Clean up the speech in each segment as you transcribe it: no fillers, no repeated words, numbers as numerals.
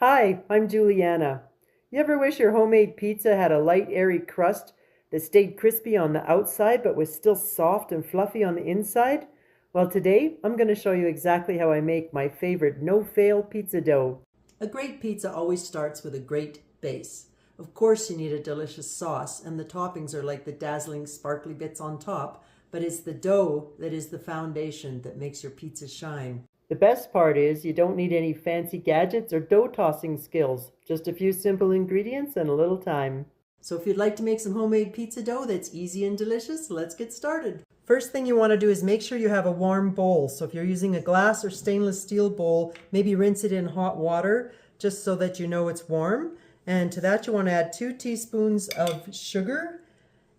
Hi, I'm Juliana. You ever wish your homemade pizza had a light, airy crust that stayed crispy on the outside but was still soft and fluffy on the inside? Well, today I'm going to show you exactly how I make my favorite no-fail pizza dough. A great pizza always starts with a great base. Of course, you need a delicious sauce, and the toppings are like the dazzling, sparkly bits on top, but it's the dough that is the foundation that makes your pizza shine. The best part is you don't need any fancy gadgets or dough tossing skills, just a few simple ingredients and a little time. So if you'd like to make some homemade pizza dough that's easy and delicious, let's get started. First thing you want to do is make sure you have a warm bowl. So if you're using a glass or stainless steel bowl, maybe rinse it in hot water just so that you know it's warm. And to that you want to add 2 teaspoons of sugar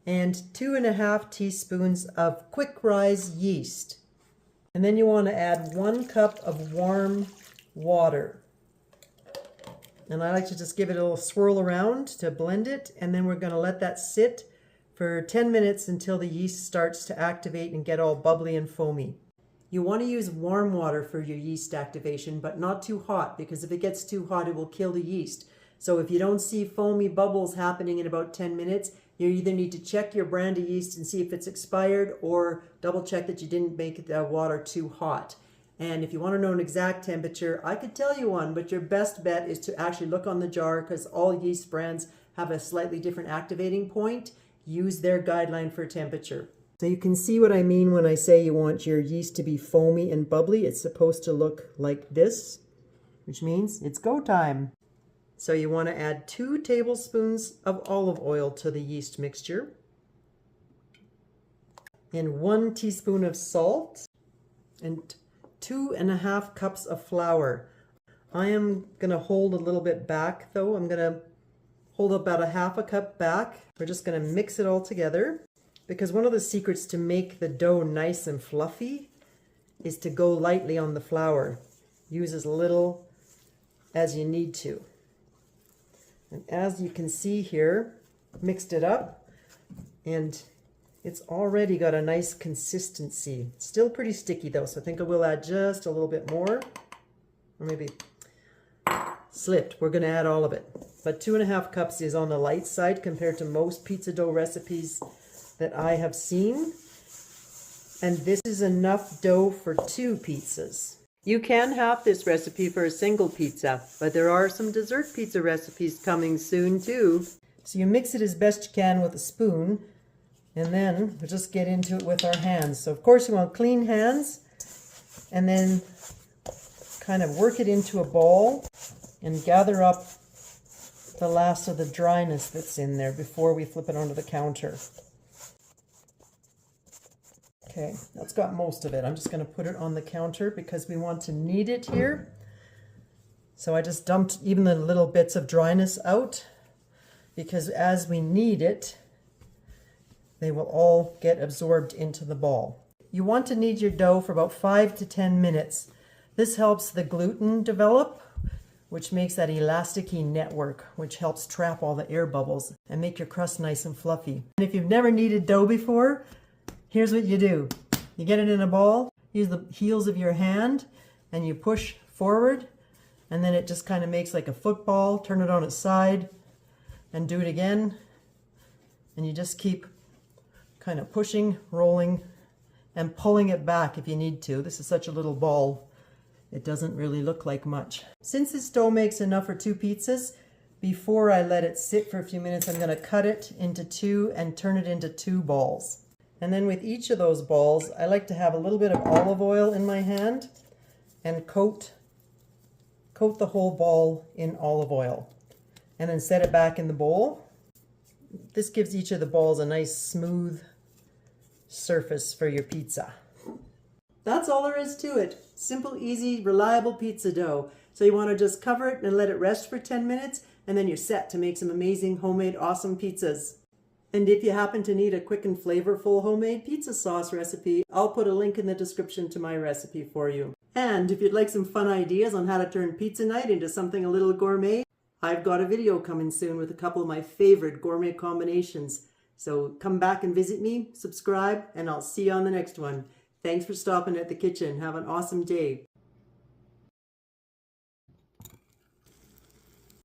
and 2.5 teaspoons of quick rise yeast. And then you want to add 1 cup of warm water. And I like to just give it a little swirl around to blend it. And then we're going to let that sit for 10 minutes until the yeast starts to activate and get all bubbly and foamy. You want to use warm water for your yeast activation, but not too hot, because if it gets too hot, it will kill the yeast. So if you don't see foamy bubbles happening in about 10 minutes, you either need to check your brand of yeast and see if it's expired, or double check that you didn't make the water too hot. And if you want to know an exact temperature, I could tell you one, but your best bet is to actually look on the jar, because all yeast brands have a slightly different activating point. Use their guideline for temperature. So you can see what I mean when I say you want your yeast to be foamy and bubbly. It's supposed to look like this, which means it's go time. So you want to add 2 tablespoons of olive oil to the yeast mixture and 1 teaspoon of salt and 2.5 cups of flour. I am going to hold a little bit back though. I'm going to hold about 1/2 cup back. We're just going to mix it all together, because one of the secrets to make the dough nice and fluffy is to go lightly on the flour. Use as little as you need to. And as you can see here, mixed it up, and it's already got a nice consistency. It's still pretty sticky though, so I think I will add just a little bit more, or maybe slipped. We're going to add all of it. But 2.5 cups is on the light side compared to most pizza dough recipes that I have seen. And this is enough dough for 2 pizzas. You can have this recipe for a single pizza, but there are some dessert pizza recipes coming soon too. So you mix it as best you can with a spoon, and then we'll just get into it with our hands. So of course you want clean hands, and then kind of work it into a ball and gather up the last of the dryness that's in there before we flip it onto the counter. Okay, that's got most of it. I'm just going to put it on the counter because we want to knead it here. So I just dumped even the little bits of dryness out, because as we knead it, they will all get absorbed into the ball. You want to knead your dough for about 5 to 10 minutes. This helps the gluten develop, which makes that elasticy network, which helps trap all the air bubbles and make your crust nice and fluffy. And if you've never kneaded dough before, here's what you do. You get it in a ball, use the heels of your hand, and you push forward, and then it just kind of makes like a football. Turn it on its side, and do it again. And you just keep kind of pushing, rolling, and pulling it back if you need to. This is such a little ball, it doesn't really look like much. Since this dough makes enough for 2 pizzas, before I let it sit for a few minutes, I'm going to cut it into 2 and turn it into 2 balls. And then with each of those balls, I like to have a little bit of olive oil in my hand and coat the whole ball in olive oil. And then set it back in the bowl. This gives each of the balls a nice smooth surface for your pizza. That's all there is to it. Simple, easy, reliable pizza dough. So you want to just cover it and let it rest for 10 minutes, and then you're set to make some amazing homemade awesome pizzas. And if you happen to need a quick and flavorful homemade pizza sauce recipe, I'll put a link in the description to my recipe for you. And if you'd like some fun ideas on how to turn pizza night into something a little gourmet, I've got a video coming soon with a couple of my favorite gourmet combinations. So come back and visit me, subscribe, and I'll see you on the next one. Thanks for stopping at the kitchen. Have an awesome day.